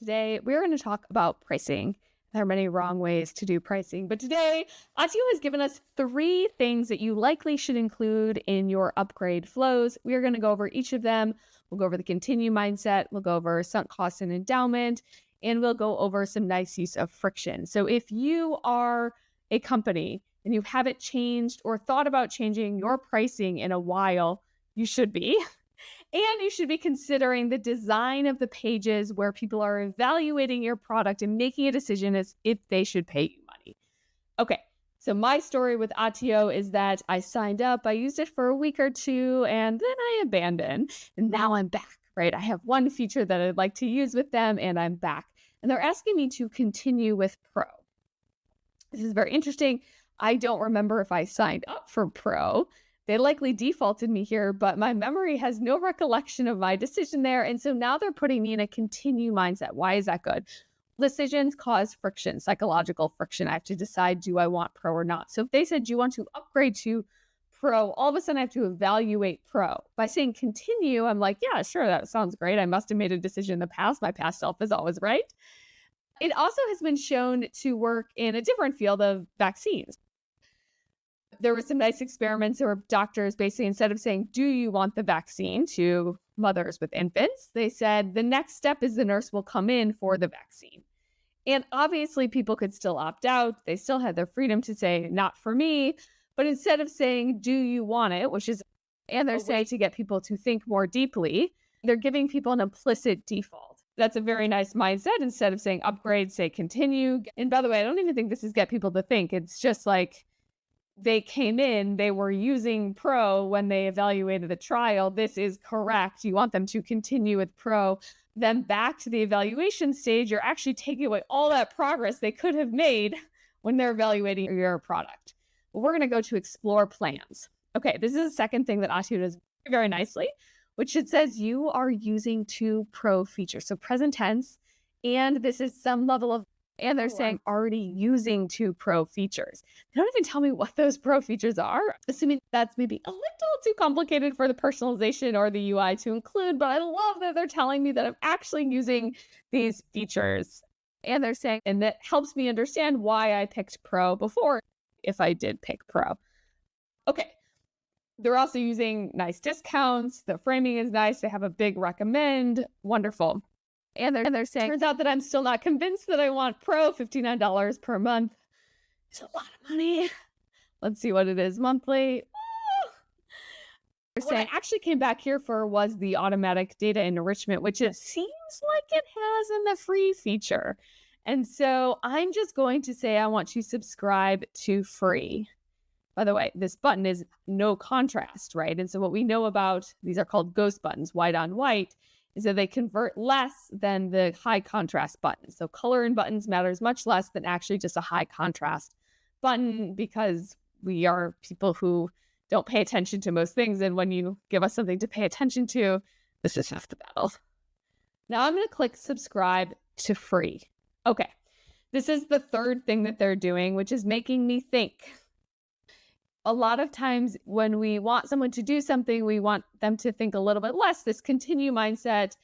today we're going to talk about pricing. There are many wrong ways to do pricing, but today Attio has given us 3 things that you likely should include in your upgrade flows. We are going to go over each of them. We'll go over the continue mindset, we'll go over sunk cost and endowment, and we'll go over some nice use of friction. So if you are a company and you haven't changed or thought about changing your pricing in a while, you should be. And you should be considering the design of the pages where people are evaluating your product and making a decision as if they should pay you money. Okay, so my story with Attio is that I signed up, I used it for a week or 2, and then I abandoned. And now I'm back, right? I have one feature that I'd like to use with them, and I'm back. And they're asking me to continue with Pro. This is very interesting. I don't remember if I signed up for Pro. They likely defaulted me here, but my memory has no recollection of my decision there. And so now they're putting me in a continue mindset. Why is that good? Decisions cause friction, psychological friction. I have to decide, do I want Pro or not? So if they said, do you want to upgrade to Pro? All of a sudden I have to evaluate Pro. By saying continue, I'm like, yeah, sure, that sounds great. I must have made a decision in the past. My past self is always right. It also has been shown to work in a different field of vaccines. There were some nice experiments where doctors basically, instead of saying, do you want the vaccine to mothers with infants, they said the next step is the nurse will come in for the vaccine. And obviously people could still opt out. They still had their freedom to say, not for me. But instead of saying, do you want it, which is, and they're saying to get people to think more deeply, they're giving people an implicit default. That's a very nice mindset. Instead of saying upgrade, say continue. And by the way, I don't even think this is get people to think. It's just like, they came in, they were using Pro when they evaluated the trial. This is correct. You want them to continue with Pro. Then back to the evaluation stage, you're actually taking away all that progress they could have made when they're evaluating your product. But we're going to go to explore plans. Okay, this is the second thing that Attio does very nicely, which it says you are using 2 Pro features. So present tense, and this is some level of, and they're saying already using 2 Pro features. They don't even tell me what those Pro features are, assuming that's maybe a little too complicated for the personalization or the UI to include, but I love that they're telling me that I'm actually using these features. And they're saying, and that helps me understand why I picked Pro before, if I did pick Pro. Okay. They're also using nice discounts. The framing is nice. They have a big recommend. Wonderful. And they're saying, turns out that I'm still not convinced that I want Pro, $59 per month. It's a lot of money. Let's see what it is monthly. What I actually came back here for was the automatic data enrichment, which it seems like it has in the free feature. And so I'm just going to say I want to subscribe to free. By the way, this button is no contrast, right? And so what we know about, these are called ghost buttons, white on white, is that they convert less than the high contrast button. So color in buttons matters much less than actually just a high contrast button, because we are people who don't pay attention to most things. And when you give us something to pay attention to, this is half the battle. Now I'm going to click subscribe to free. Okay, this is the third thing that they're doing, which is making me think. A lot of times when we want someone to do something, we want them to think a little bit less. This continue mindset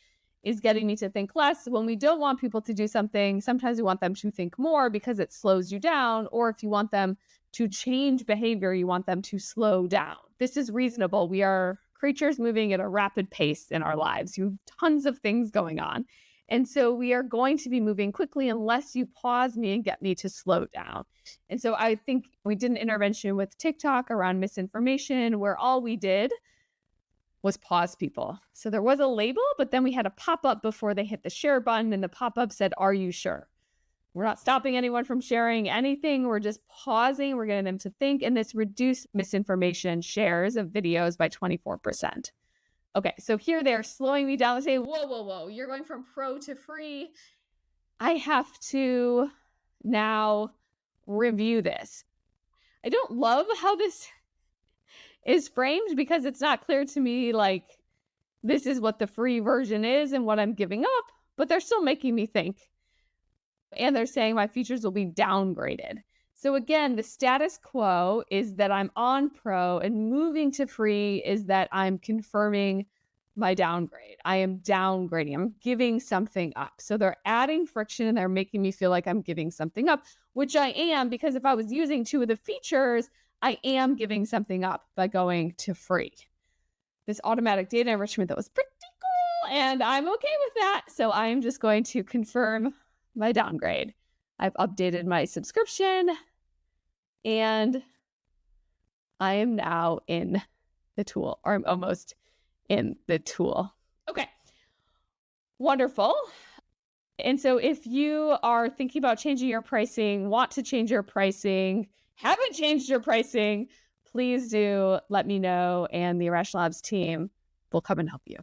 is getting me to think less. When we don't want people to do something, sometimes we want them to think more because it slows you down. Or if you want them to change behavior, you want them to slow down. This is reasonable. We are creatures moving at a rapid pace in our lives. You have tons of things going on. And so we are going to be moving quickly unless you pause me and get me to slow down. And so I think we did an intervention with TikTok around misinformation where all we did was pause people. So there was a label, but then we had a pop-up before they hit the share button, and the pop-up said, are you sure? We're not stopping anyone from sharing anything. We're just pausing. We're getting them to think. And this reduced misinformation shares of videos by 24%. Okay, so here they're slowing me down and saying, whoa, whoa, whoa, you're going from Pro to free. I have to now review this. I don't love how this is framed because it's not clear to me, like, this is what the free version is and what I'm giving up, but they're still making me think. And they're saying my features will be downgraded. So again, the status quo is that I'm on Pro, and moving to free is that I'm confirming my downgrade. I am downgrading. I'm giving something up. So they're adding friction and they're making me feel like I'm giving something up, which I am, because if I was using 2 of the features, I am giving something up by going to free. This automatic data enrichment, that was pretty cool, and I'm okay with that. So I am just going to confirm my downgrade. I've updated my subscription and I am now in the tool, or I'm almost in the tool. Okay, wonderful. And so if you are thinking about changing your pricing, want to change your pricing, haven't changed your pricing, please do let me know, and the Irrational Labs team will come and help you.